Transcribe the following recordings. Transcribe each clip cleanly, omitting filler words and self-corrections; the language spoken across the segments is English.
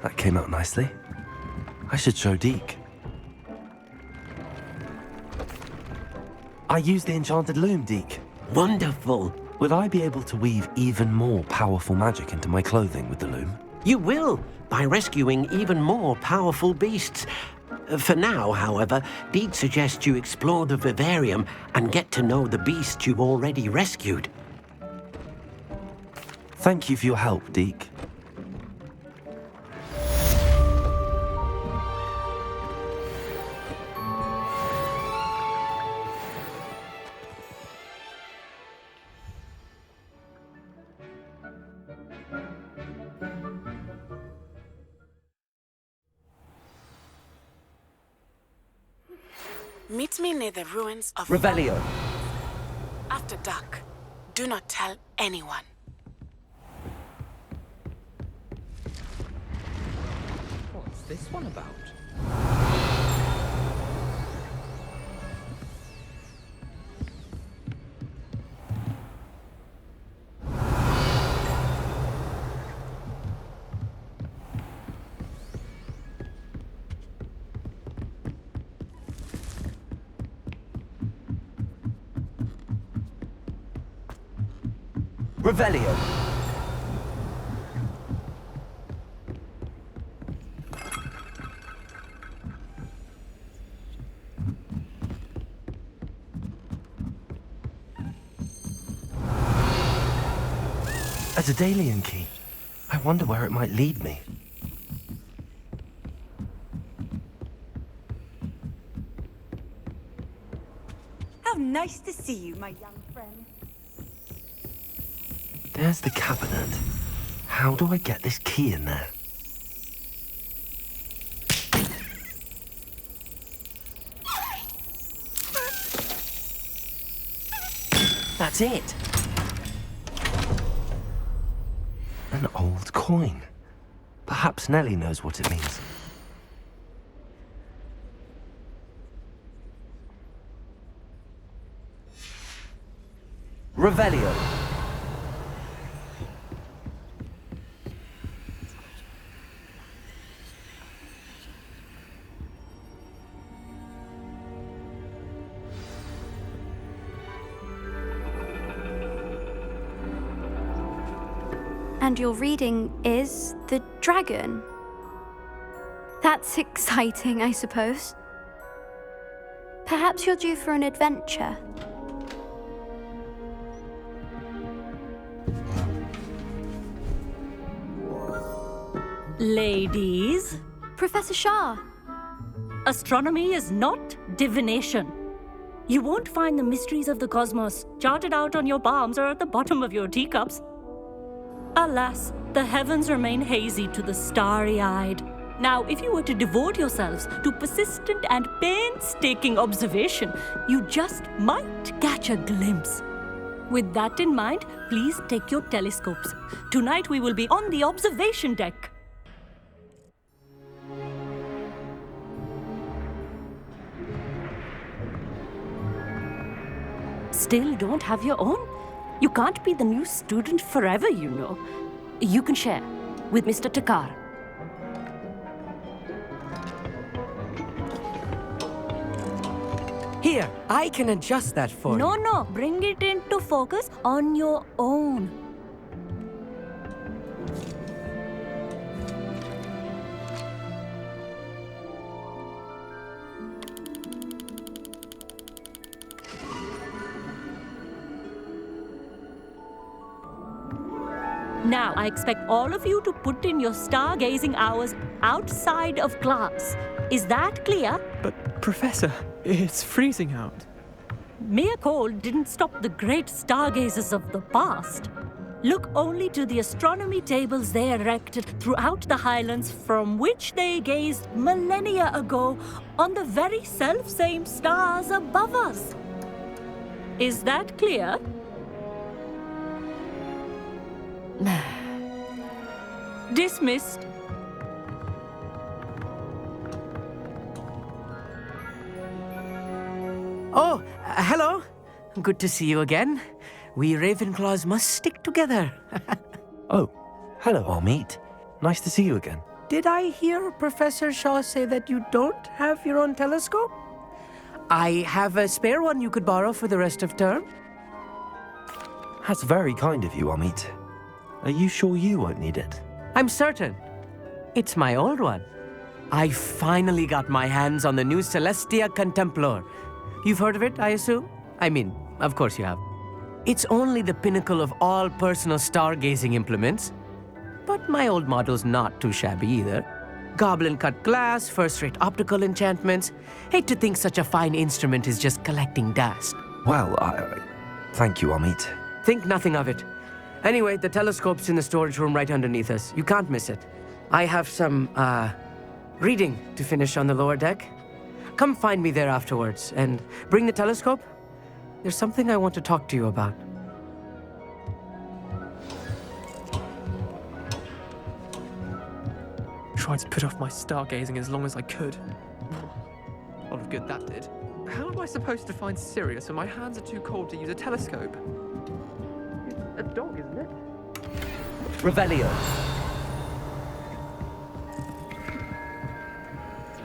That came out nicely. I should show Deke. I used the enchanted loom, Deke. Wonderful. Would I be able to weave even more powerful magic into my clothing with the loom? You will, by rescuing even more powerful beasts. For now, however, Deke suggests you explore the vivarium and get to know the beasts you've already rescued. Thank you for your help, Deke. Meet me near the ruins of Revelio. After dark. Do not tell anyone. What's this one about? Revelio. A Daedalian key. I wonder where it might lead me. How nice to see you, my young friend. There's the cabinet. How do I get this key in there? That's it. An old coin. Perhaps Nellie knows what it means. Revelio. And your reading is the dragon. That's exciting, I suppose. Perhaps you're due for an adventure. Ladies, Professor Shah. astronomy is not divination. You won't find the mysteries of the cosmos charted out on your palms or at the bottom of your teacups. Alas, the heavens remain hazy to the starry-eyed. Now, if you were to devote yourselves to persistent and painstaking observation, you just might catch a glimpse. With that in mind, please take your telescopes. Tonight we will be on the observation deck. Still don't have your own? You can't be the new student forever, you know. You can share with Mr. Takar. Here, I can adjust that for you. No, bring it into focus on your own. Now, I expect all of you to put in your stargazing hours outside of class. Is that clear? But, Professor, it's freezing out. Mere cold didn't stop the great stargazers of the past. Look only to the astronomy tables they erected throughout the highlands from which they gazed millennia ago on the very self-same stars above us. Is that clear? Dismissed. Oh, hello. Good to see you again. We Ravenclaws must stick together. Oh, hello, Amit. Nice to see you again. Did I hear Professor Shaw say that you don't have your own telescope? I have a spare one you could borrow for the rest of term. That's very kind of you, Amit. Are you sure you won't need it? I'm certain. It's my old one. I finally got my hands on the new Celestia Contemplar. You've heard of it, I assume? I mean, of course you have. It's only the pinnacle of all personal stargazing implements. But my old model's not too shabby either. Goblin-cut glass, first-rate optical enchantments. Hate to think such a fine instrument is just collecting dust. Well, thank you, Amit. Think nothing of it. Anyway, the telescope's in the storage room right underneath us. You can't miss it. I have some, reading to finish on the lower deck. Come find me there afterwards, and bring the telescope. There's something I want to talk to you about. Tried to put off my stargazing as long as I could. A lot of good that did. How am I supposed to find Sirius when my hands are too cold to use a telescope? It's a dog, isn't it? Revelio.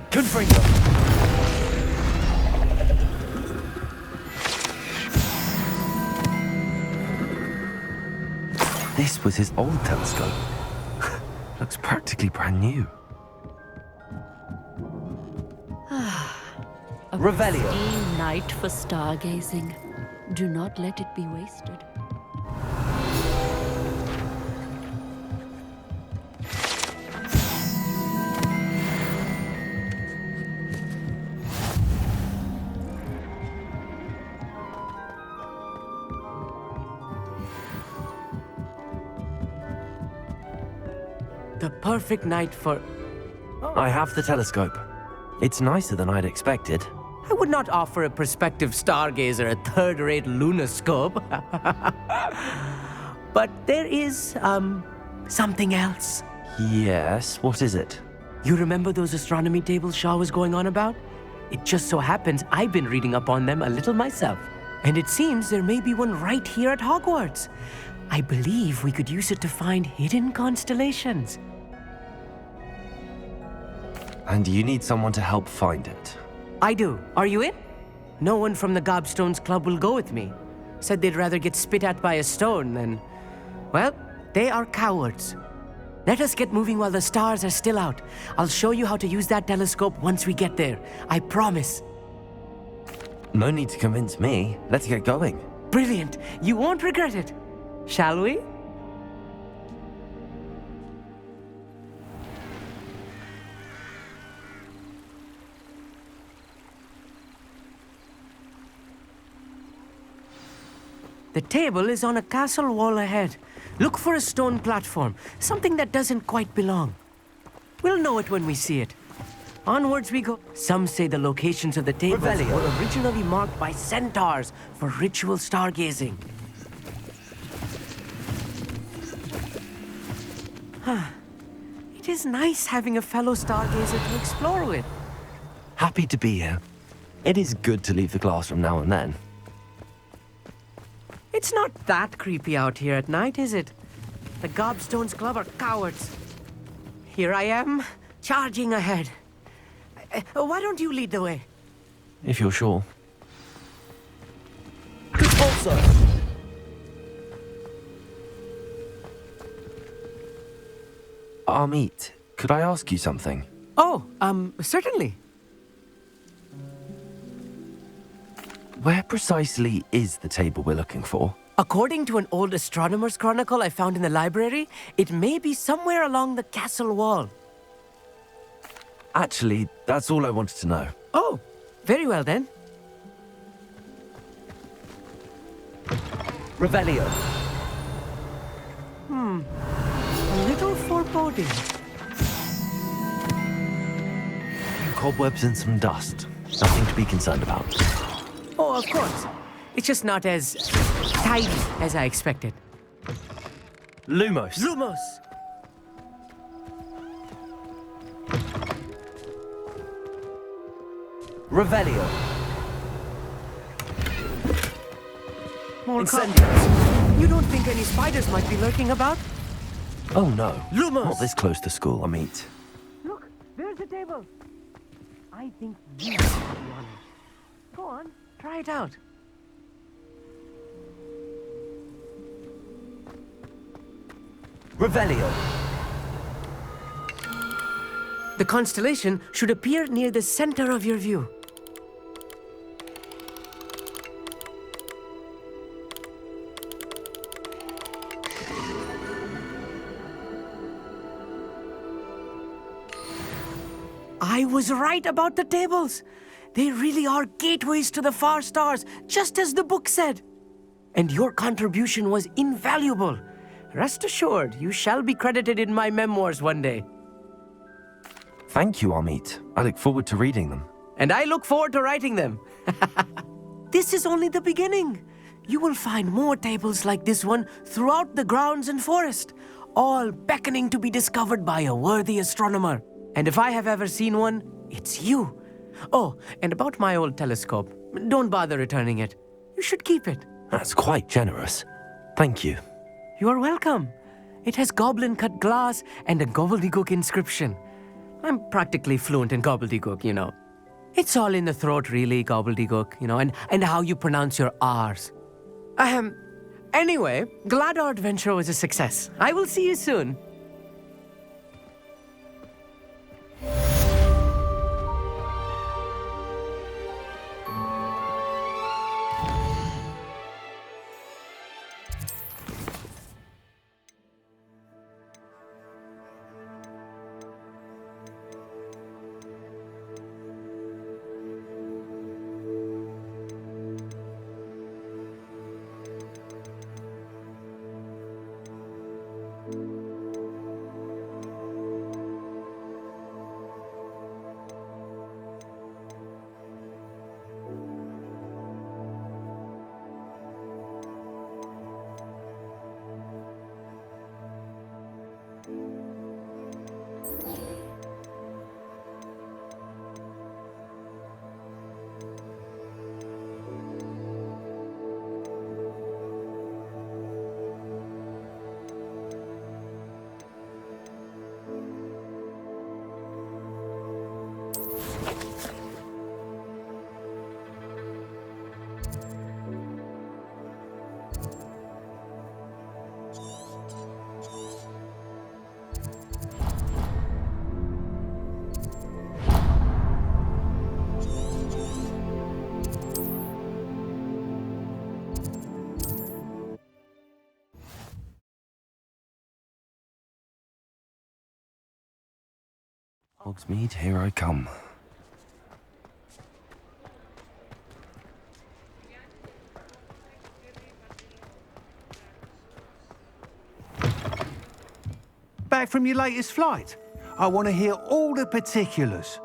Confringo. This was his old telescope. Looks practically brand new. A Revelio. pristine night for stargazing. Do not let it be wasted. The perfect night for... I have the telescope. It's nicer than I'd expected. I would not offer a prospective stargazer a third-rate lunoscope. But there is, something else. Yes, what is it? You remember those astronomy tables Shaw was going on about? It just so happens I've been reading up on them a little myself. And it seems there may be one right here at Hogwarts. I believe we could use it to find hidden constellations. And you need someone to help find it. I do. Are you in? No one from the Gobstones Club will go with me. Said they'd rather get spit at by a stone than... Well, they are cowards. Let us get moving while the stars are still out. I'll show you how to use that telescope once we get there. I promise. No need to convince me. Let's get going. Brilliant. You won't regret it. Shall we? The table is on a castle wall ahead. Look for a stone platform, something that doesn't quite belong. We'll know it when we see it. Onwards we go. Some say the locations of the tables were originally marked by centaurs for ritual stargazing. It is nice having a fellow stargazer to explore with. Happy to be here. It is good to leave the classroom now and then. It's not that creepy out here at night, is it? The Gobstones Club are cowards. Here I am, charging ahead. Why don't you lead the way? If you're sure. Also. Amit, could I ask you something? Oh, certainly. Where precisely is the table we're looking for? According to an old astronomer's chronicle I found in the library, it may be somewhere along the castle wall. Actually, that's all I wanted to know. Oh, very well then. Revelio. A little foreboding. Cobwebs and some dust. Nothing to be concerned about. Oh, of course. It's just not as tidy as I expected. Lumos. Lumos! Revelio. More Incendios. You don't think any spiders might be lurking about? Oh no. Lumos! Not this close to school, Amit. Look, there's the table. I think you should be on it. Go on, try it out. Revelio. The constellation should appear near the center of your view. I was right about the tables. They really are gateways to the far stars, just as the book said. And your contribution was invaluable. Rest assured, you shall be credited in my memoirs one day. Thank you, Amit. I look forward to reading them. And I look forward to writing them. This is only the beginning. You will find more tables like this one throughout the grounds and forest, all beckoning to be discovered by a worthy astronomer. And if I have ever seen one, it's you. Oh, and about my old telescope, don't bother returning it. You should keep it. That's quite generous. Thank you. You are welcome. It has goblin-cut glass and a gobbledygook inscription. I'm practically fluent in gobbledygook, you know. It's all in the throat, really, gobbledygook, you know, and how you pronounce your R's. Anyway, glad our adventure was a success. I will see you soon. Hogsmeade, here I come. Back from your latest flight? I want to hear all the particulars.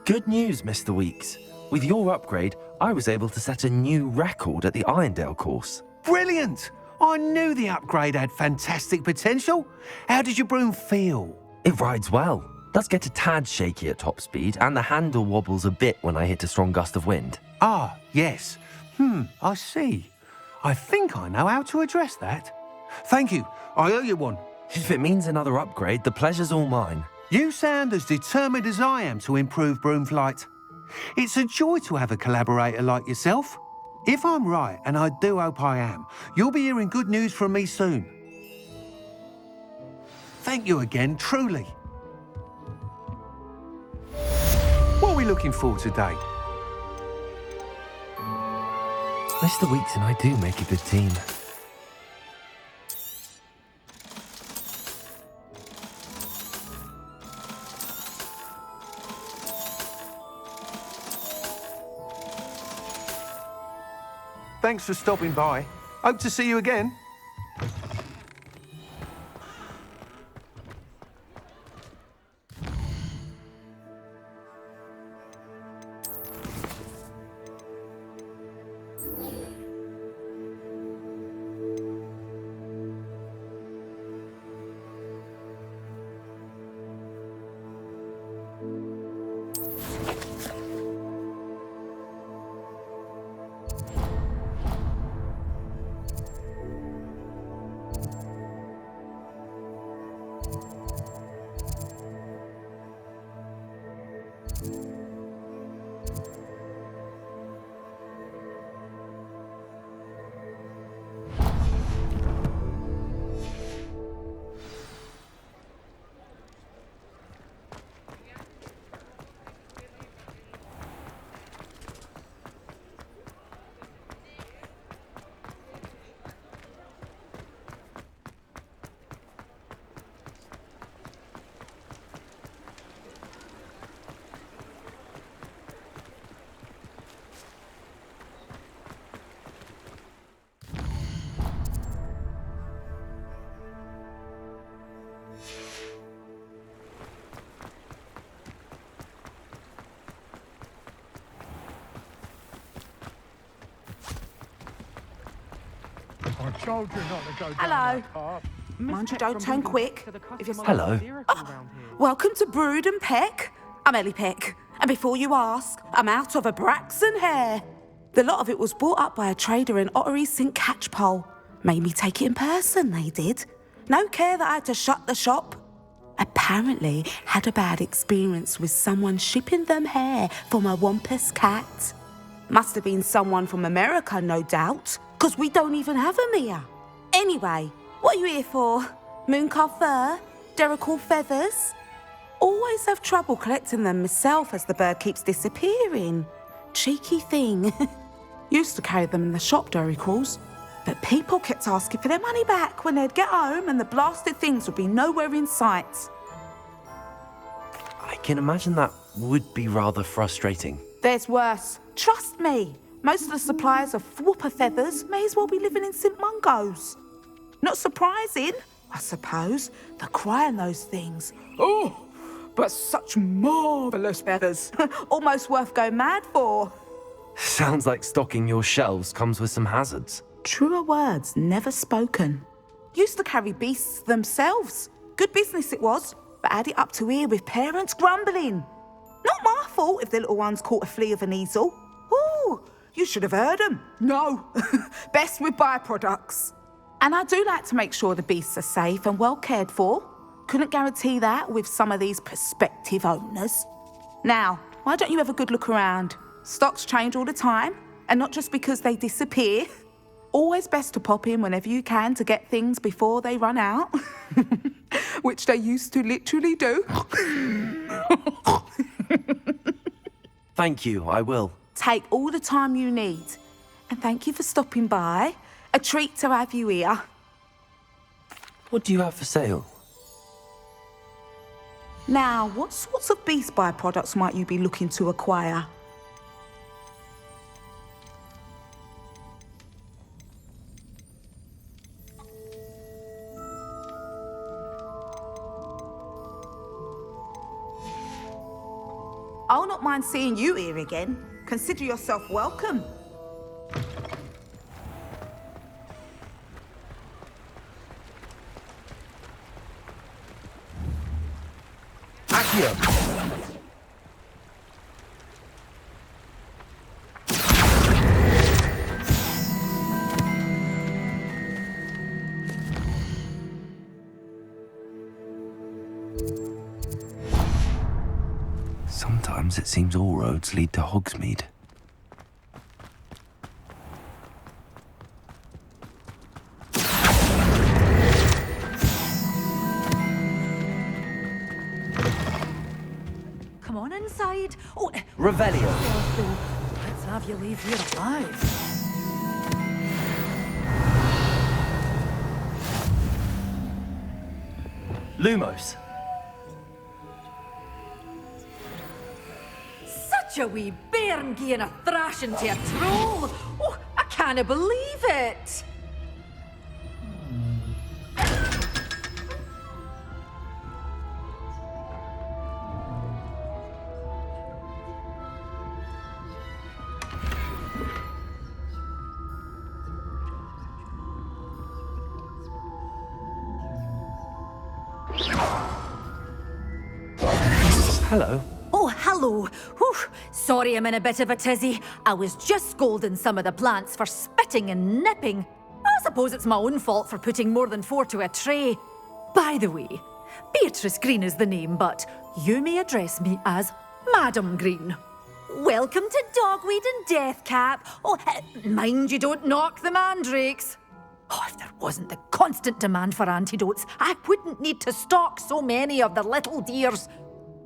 Good news, Mr. Weeks. With your upgrade, I was able to set a new record at the Irondale course. Brilliant! I knew the upgrade had fantastic potential. How did your broom feel? It rides well. Does get a tad shaky at top speed, and the handle wobbles a bit when I hit a strong gust of wind. Ah, yes. I see. I think I know how to address that. Thank you. I owe you one. If it means another upgrade, the pleasure's all mine. You sound as determined as I am to improve broom flight. It's a joy to have a collaborator like yourself. If I'm right, and I do hope I am, you'll be hearing good news from me soon. Thank you again, truly. What are we looking for today? Mr. Weeks and I do make a good team. Thanks for stopping by. Hope to see you again. Hello. Mind you, don't turn quick. If you're Hello. Welcome to Brood and Peck. I'm Ellie Peck. And before you ask, I'm out of a Braxton hair. The lot of it was bought up by a trader in Ottery St. Catchpole. Made me take it in person, they did. No care that I had to shut the shop. Apparently had a bad experience with someone shipping them hair from a Wampus cat. Must have been someone from America, no doubt, because we don't even have them here. Anyway, what are you here for? Mooncar fur? Derrickle feathers? Always have trouble collecting them myself as the bird keeps disappearing. Cheeky thing. Used to carry them in the shop, Derricles. But people kept asking for their money back when they'd get home and the blasted things would be nowhere in sight. I can imagine that would be rather frustrating. There's worse. Trust me. Most of the suppliers of whooper feathers may as well be living in St. Mungo's. Not surprising, I suppose, the cry on those things. Oh, but such marvellous feathers. Almost worth going mad for. Sounds like stocking your shelves comes with some hazards. Truer words never spoken. Used to carry beasts themselves. Good business it was, but had it up to here with parents grumbling. Not my fault if the little ones caught a flea of an easel. Ooh, you should have heard them. No, best with byproducts. And I do like to make sure the beasts are safe and well cared for. Couldn't guarantee that with some of these prospective owners. Now, why don't you have a good look around? Stocks change all the time, and not just because they disappear. Always best to pop in whenever you can to get things before they run out. Which they used to literally do. Thank you, I will. Take all the time you need. And thank you for stopping by. A treat to have you here. What do you have for sale? Now, what sorts of beast byproducts might you be looking to acquire? I'll not mind seeing you here again. Consider yourself welcome. Accio! Sometimes it seems all roads lead to Hogsmeade. Come on inside. Oh, Revelio. let's have you leave here alive. Lumos. Such a wee bairn gieing a thrashing to a troll. Oh, I can't believe it. Hello. Oh, hello. Whew. Sorry I'm in a bit of a tizzy. I was just scolding some of the plants for spitting and nipping. I suppose it's my own fault for putting more than 4 to a tray. By the way, Beatrice Green is the name, but you may address me as Madam Green. Welcome to Dogweed and Deathcap. Oh, mind you don't knock the mandrakes. Oh, if there wasn't the constant demand for antidotes, I wouldn't need to stock so many of the little dears.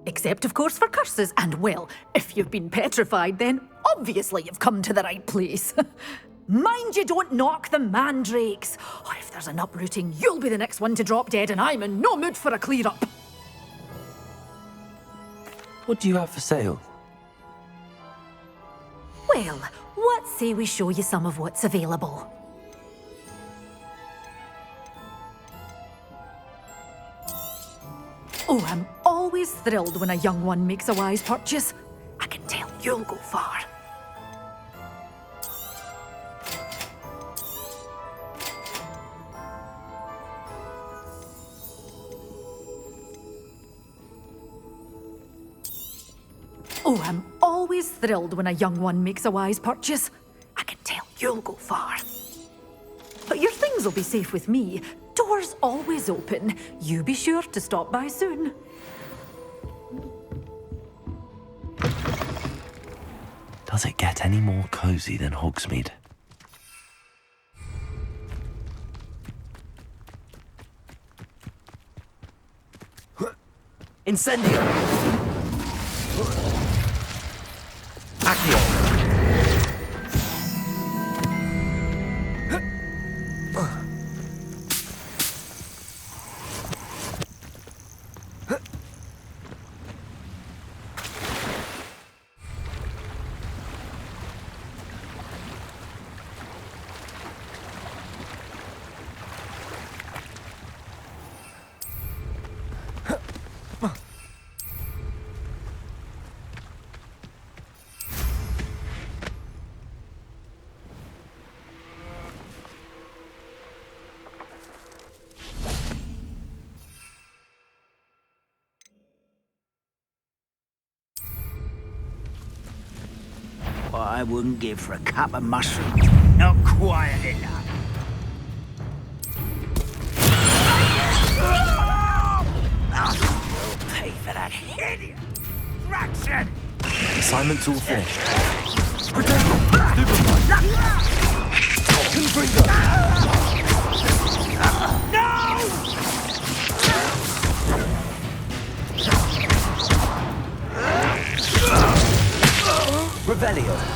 Except, of course, for curses. And, well, if you've been petrified, then obviously you've come to the right place. Mind you don't knock the mandrakes. Oh, if there's an uprooting, you'll be the next one to drop dead, and I'm in no mood for a clear-up. What do you have for sale? Well, what say we show you some of what's available? Oh, I'm always thrilled when a young one makes a wise purchase. I can tell you'll go far. Oh, I'm always thrilled when a young one makes a wise purchase. I can tell you'll go far. But your things will be safe with me. Doors always open. You be sure to stop by soon. Does it get any more cozy than Hogsmeade? Incendio! Accio! What I wouldn't give for a cup of mushrooms. Not quiet enough. We'll pay for that hideous fraction. Assignment's all finished. Revelio.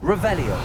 Revelio.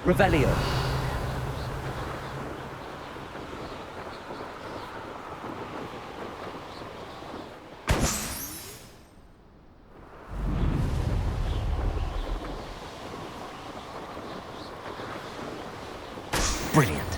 Revelio. Brilliant.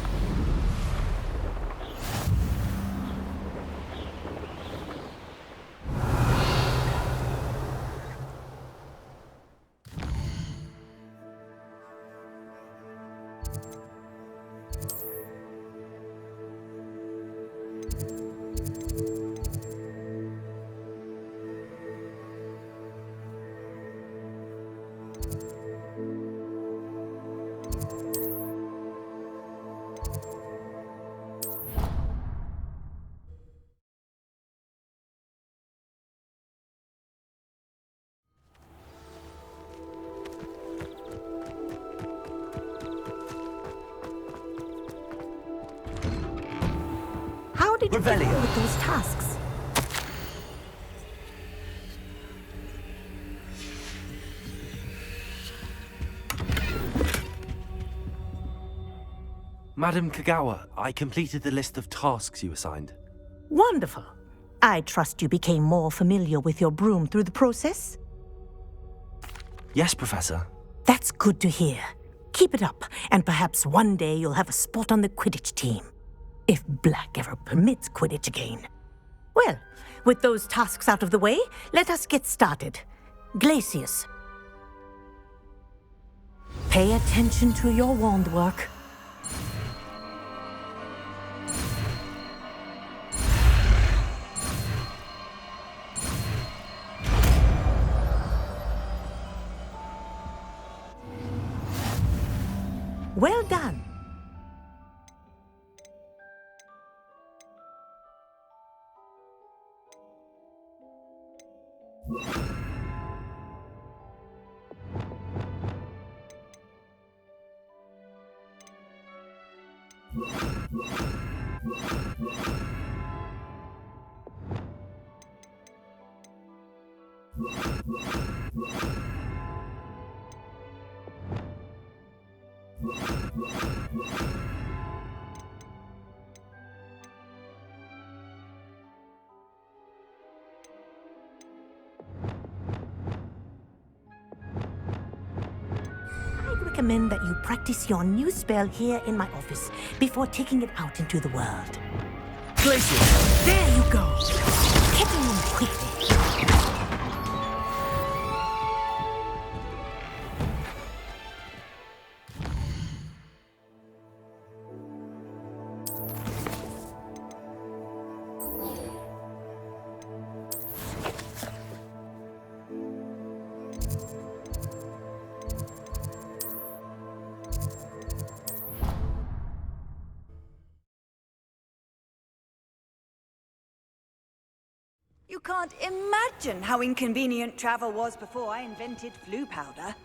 How did you get Revelio. on with those tasks? Madam Kagawa, I completed the list of tasks you assigned. Wonderful. I trust you became more familiar with your broom through the process? Yes, Professor. That's good to hear. Keep it up, and perhaps one day you'll have a spot on the Quidditch team. If Black ever permits Quidditch again. Well, with those tasks out of the way, let us get started. Glacius. Pay attention to your wand work. Well done. I'd recommend that you practice your new spell here in my office before taking it out into the world. Glacius. There you go. Get in quickly. You can't imagine how inconvenient travel was before I invented flu powder.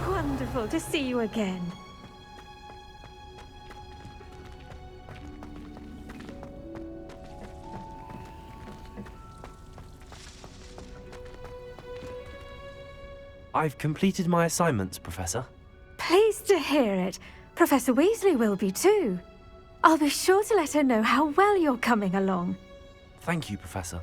Wonderful to see you again. I've completed my assignments, Professor. Pleased to hear it. Professor Weasley will be too. I'll be sure to let her know how well you're coming along. Thank you, Professor.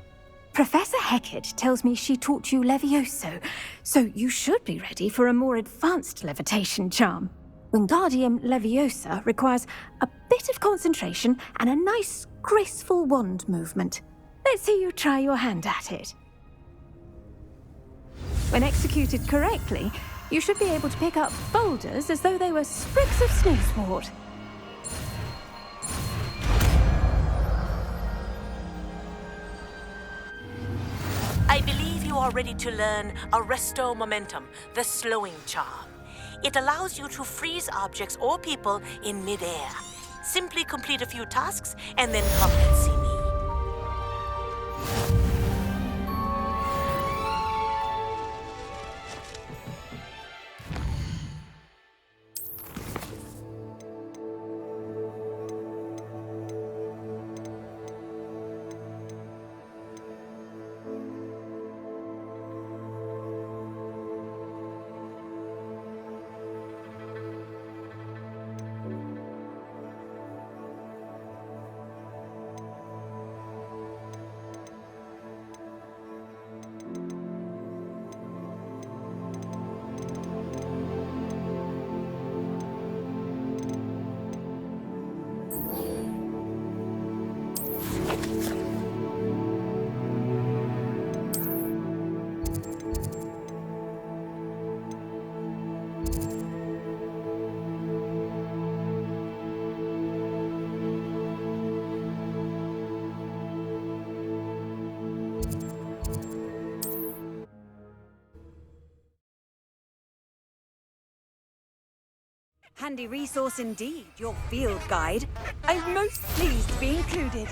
Professor Hecat tells me she taught you Levioso, so you should be ready for a more advanced levitation charm. Wingardium Leviosa requires a bit of concentration and a nice, graceful wand movement. Let's see you try your hand at it. When executed correctly, you should be able to pick up boulders as though they were sprigs of snowswort. I believe you are ready to learn Arresto Momentum, the slowing charm. It allows you to freeze objects or people in midair. Simply complete a few tasks and then come and see me. Handy resource indeed, your field guide. I'm most pleased to be included.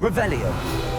Revelio.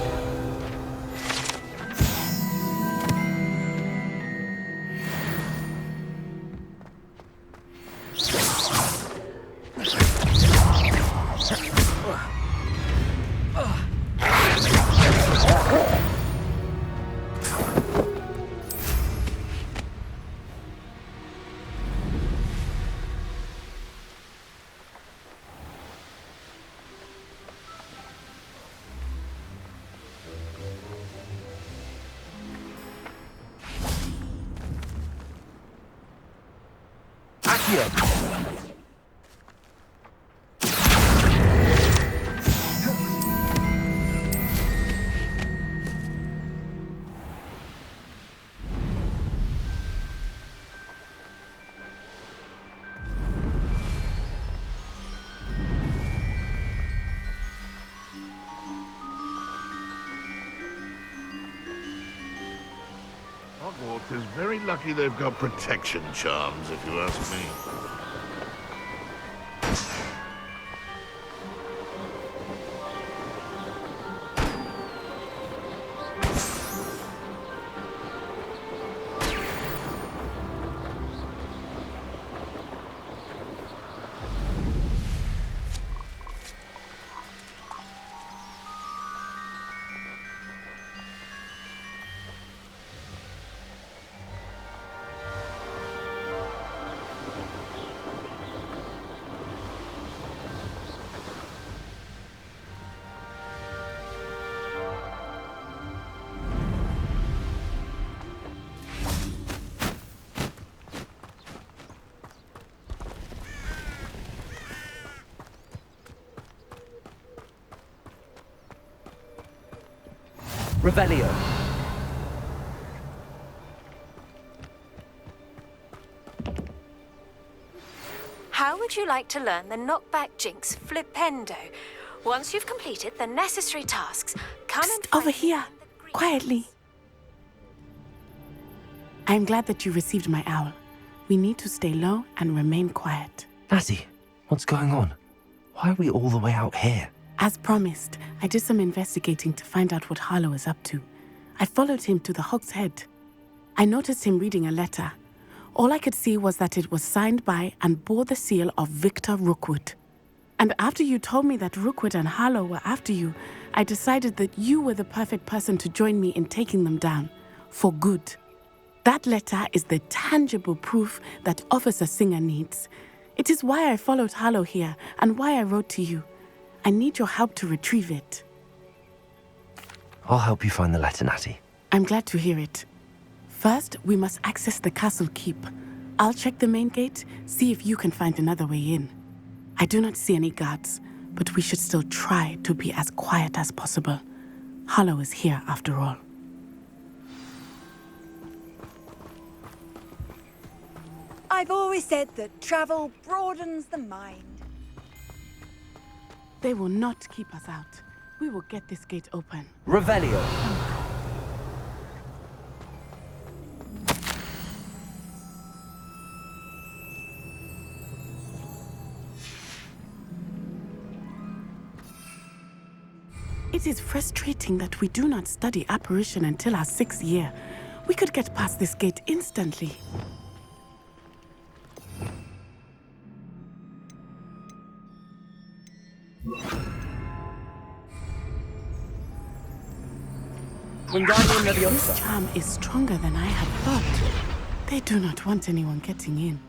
Hogwarts is very lucky they've got protection charms, if you ask me. Revelio. How would you like to learn the knockback jinx flipendo? Once you've completed the necessary tasks, come and Over here, quietly. I'm glad that you received my owl. We need to stay low and remain quiet. Natty, what's going on? Why are we all the way out here? As promised, I did some investigating to find out what Harlow is up to. I followed him to the Hog's Head. I noticed him reading a letter. All I could see was that it was signed by and bore the seal of Victor Rookwood. And after you told me that Rookwood and Harlow were after you, I decided that you were the perfect person to join me in taking them down. For good. That letter is the tangible proof that Officer Singer needs. It is why I followed Harlow here and why I wrote to you. I need your help to retrieve it. I'll help you find the letter, Natty. I'm glad to hear it. First, we must access the castle keep. I'll check the main gate, see if you can find another way in. I do not see any guards, but we should still try to be as quiet as possible. Harlow is here after all. I've always said that travel broadens the mind. They will not keep us out. We will get this gate open. Revelio. It is frustrating that we do not study apparition until our 6th year. We could get past this gate instantly. This charm is stronger than I had thought. They do not want anyone getting in.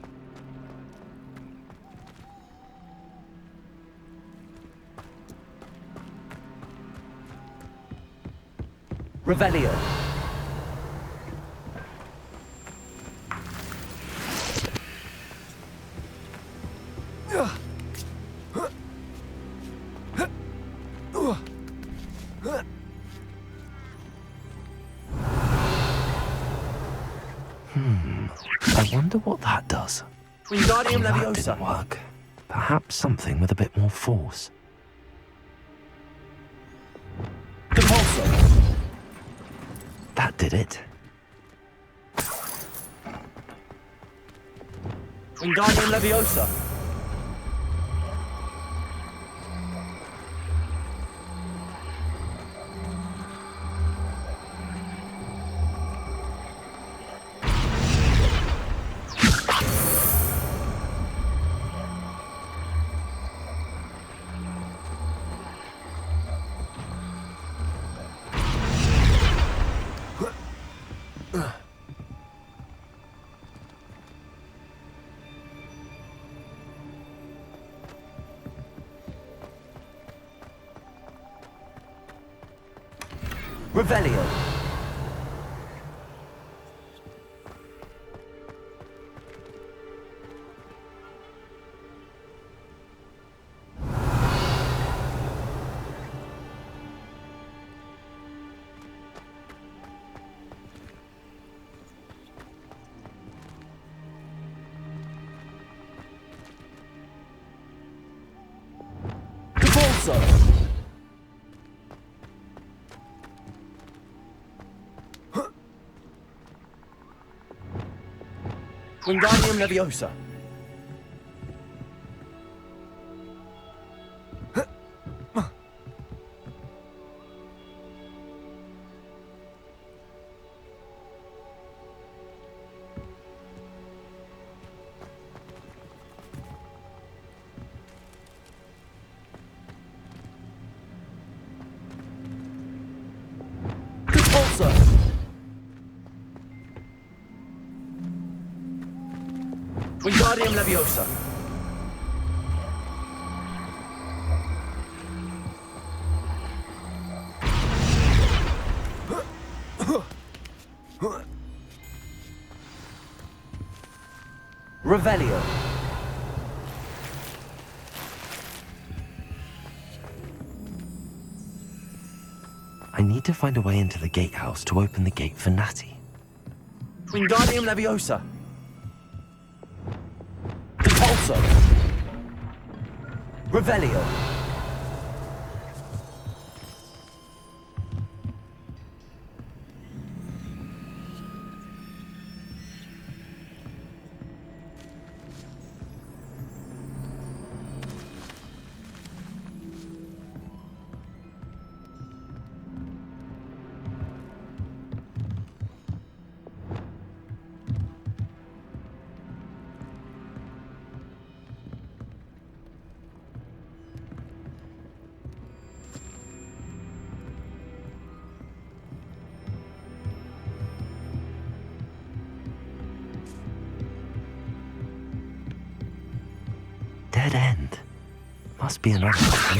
Revelio. I wonder what that does. Wingardium That Leviosa. didn't work. Perhaps something with a bit more force. Compulso. That did it. Wingardium Leviosa. Revelio. Compulso. Wingardium Leviosa. Compulso. Wingardium Leviosa. Revelio. I need to find a way into the gatehouse to open the gate for Natty. Wingardium Leviosa. Compulso. Revelio. Dead end. Must be another one.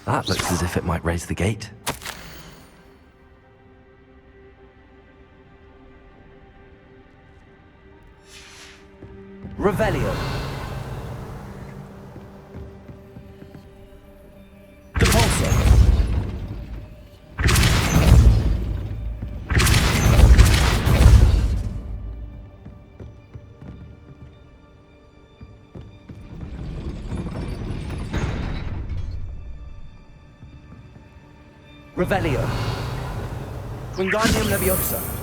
That looks as if it might raise the gate. Revelio. Depulso. Revelio. Wingardium Leviosa.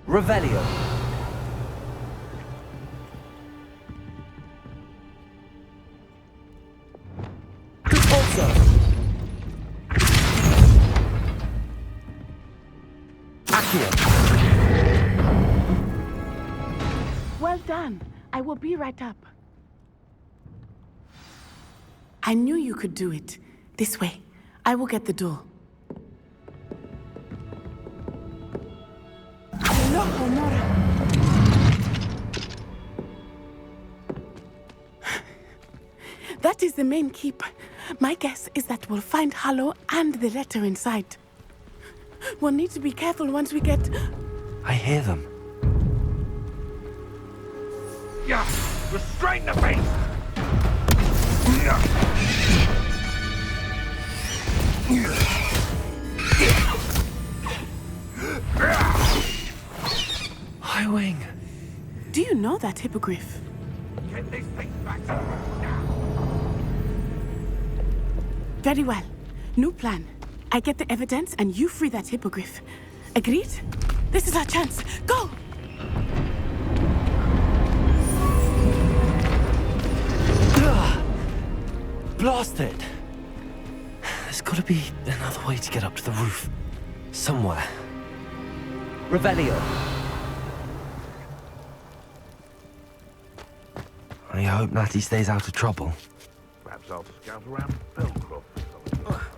Revelio. Depulso. Accio. Well done. I will be right up. I knew you could do it. This way. I will get the door. No, Honora. That is the main keep. My guess is that we'll find Hallow and the letter inside. We'll need to be careful once we get... I hear them. Yeah! Restrain the beast! Highwing. Do you know that hippogriff? Get these things back now! Very well. New plan. I get the evidence and you free that hippogriff. Agreed? This is our chance. Go! Blasted! There's gotta be another way to get up to the roof. Somewhere. Revelio. I hope Natty stays out of trouble. Perhaps I'll scout around Belcroft or something.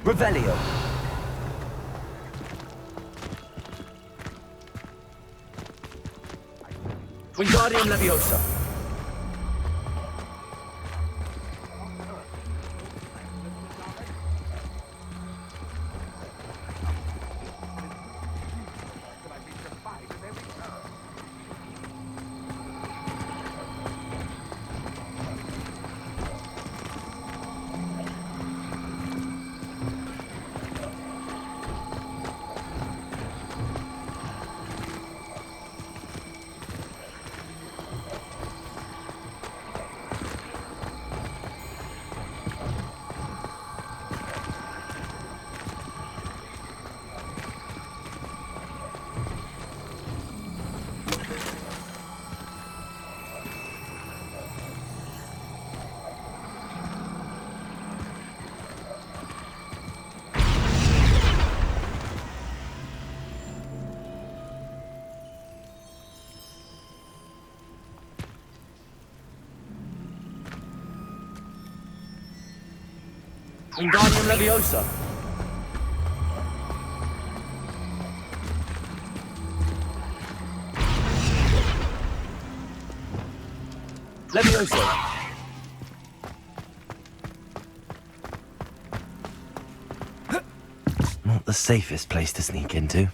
Revelio. Wingardium Leviosa. Wingardium Leviosa. Leviosa. Not the safest place to sneak into.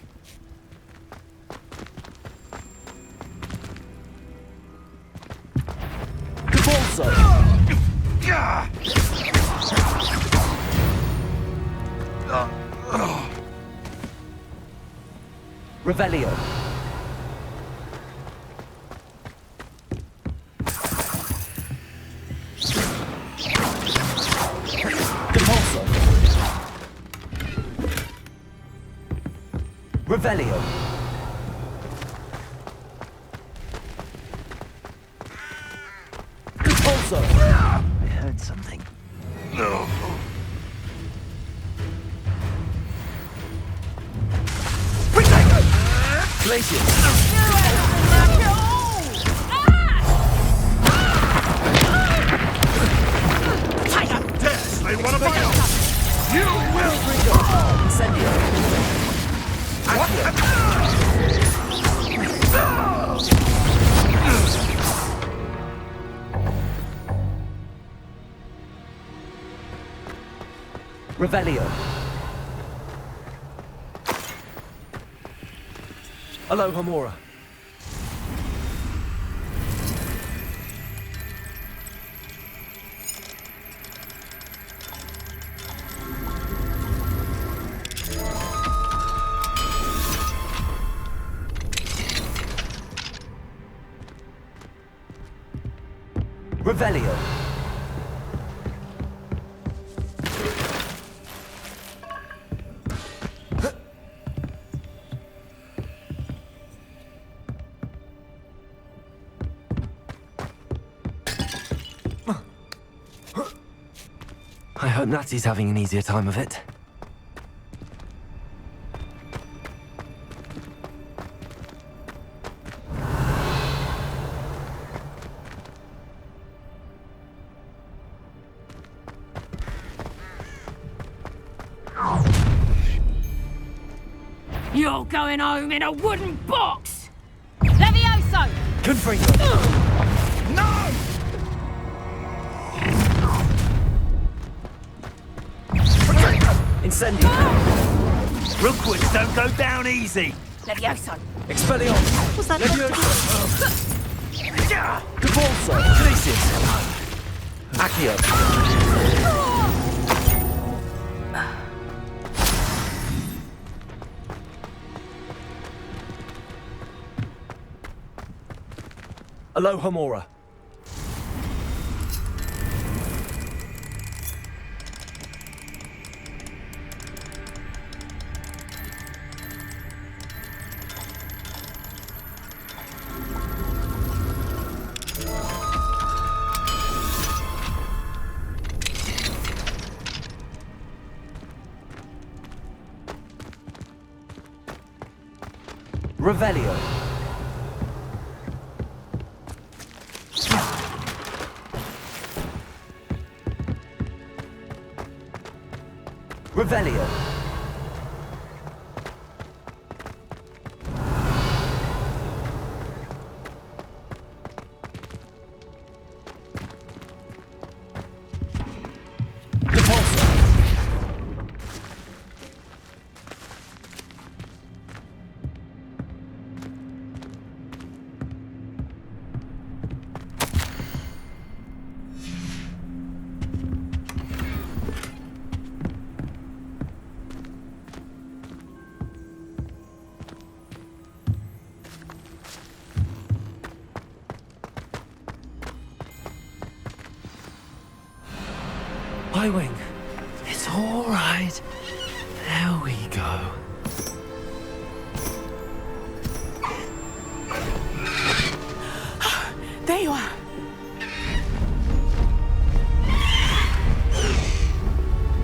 Revelio. Depulso. Revelio. Dare slay one of my own! You will Revelio. Alohomora. Revelio. I hope Natty's having an easier time of it. You're going home in a wooden box! Levioso! Confringo! No! Incendio! Rookwoods don't go down easy. Levioso! Expelliarmus! Was that Levioso! Cavalso! Glacius! Accio! Alohomora. Revelio. Revelio. Y-Wing. It's all right. There we go. There you are.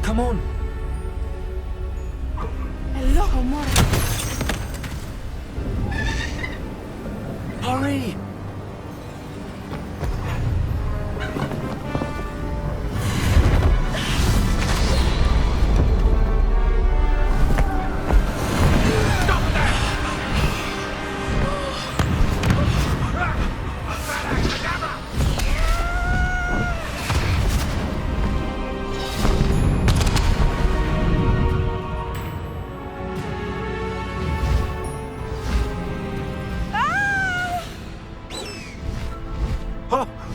Come on. Alohomora. Hurry!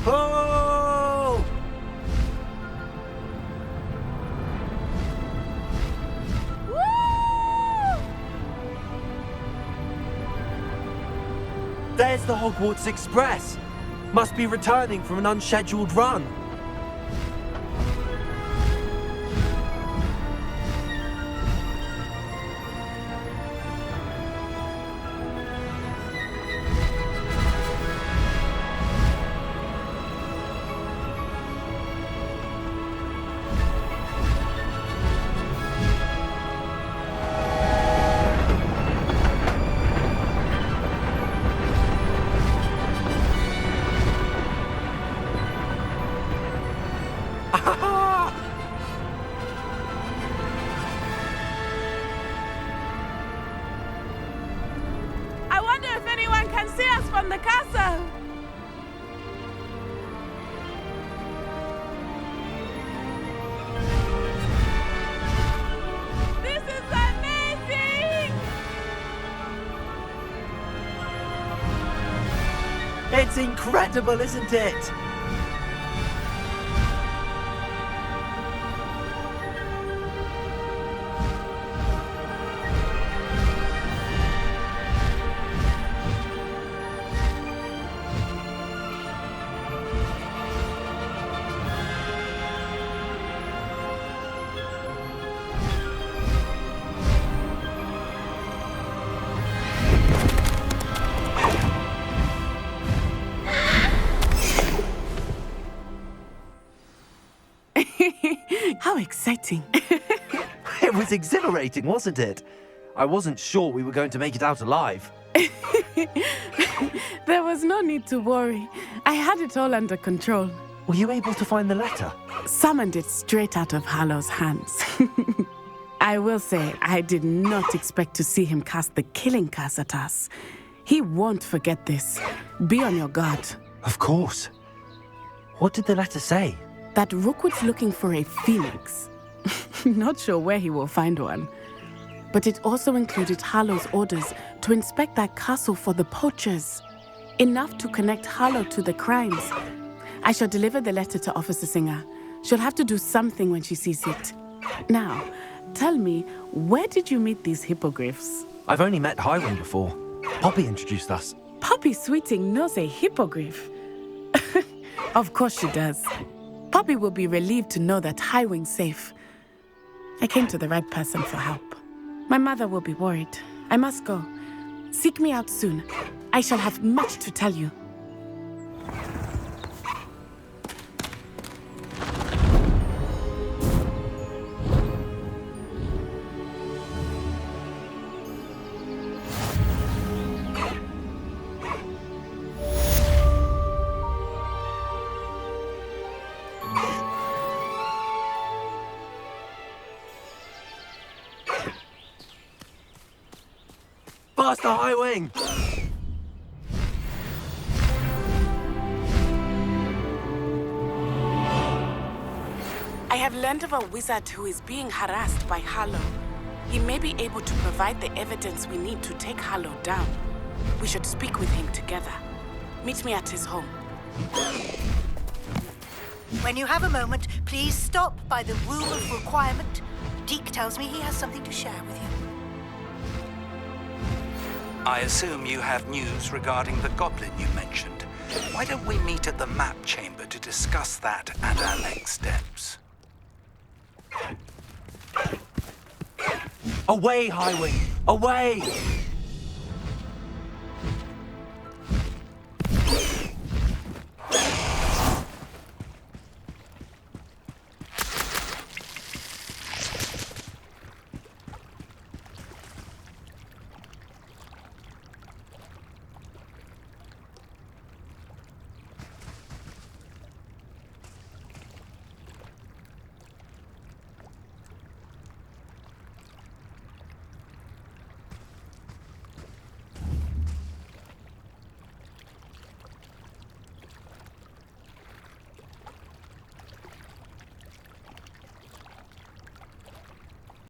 Oh! There's the Hogwarts Express. Must be returning from an unscheduled run. I wonder if anyone can see us from the castle. This is amazing! It's incredible, isn't it? How exciting. It was exhilarating, wasn't it? I wasn't sure we were going to make it out alive. There was no need to worry. I had it all under control. Were you able to find the letter? Summoned it straight out of Hallow's hands. I will say, I did not expect to see him cast the killing curse at us. He won't forget this. Be on your guard. Of course. What did the letter say? That Rookwood's looking for a phoenix. Not sure where he will find one. But it also included Hallow's orders to inspect that castle for the poachers. Enough to connect Hallow to the crimes. I shall deliver the letter to Officer Singer. She'll have to do something when she sees it. Now, tell me, where did you meet these hippogriffs? I've only met Highwing before. Poppy introduced us. Poppy Sweeting knows a hippogriff. Of course she does. Poppy will be relieved to know that Highwing's safe. I came to the right person for help. My mother will be worried. I must go. Seek me out soon. I shall have much to tell you. Faster, Highwing! I have learned of a wizard who is being harassed by Hallow. He may be able to provide the evidence we need to take Hallow down. We should speak with him together. Meet me at his home. When you have a moment, please stop by the Room of Requirement. Deke tells me he has something to share with you. I assume you have news regarding the goblin you mentioned. Why don't we meet at the map chamber to discuss that and our next steps? Away, Highwing! Away!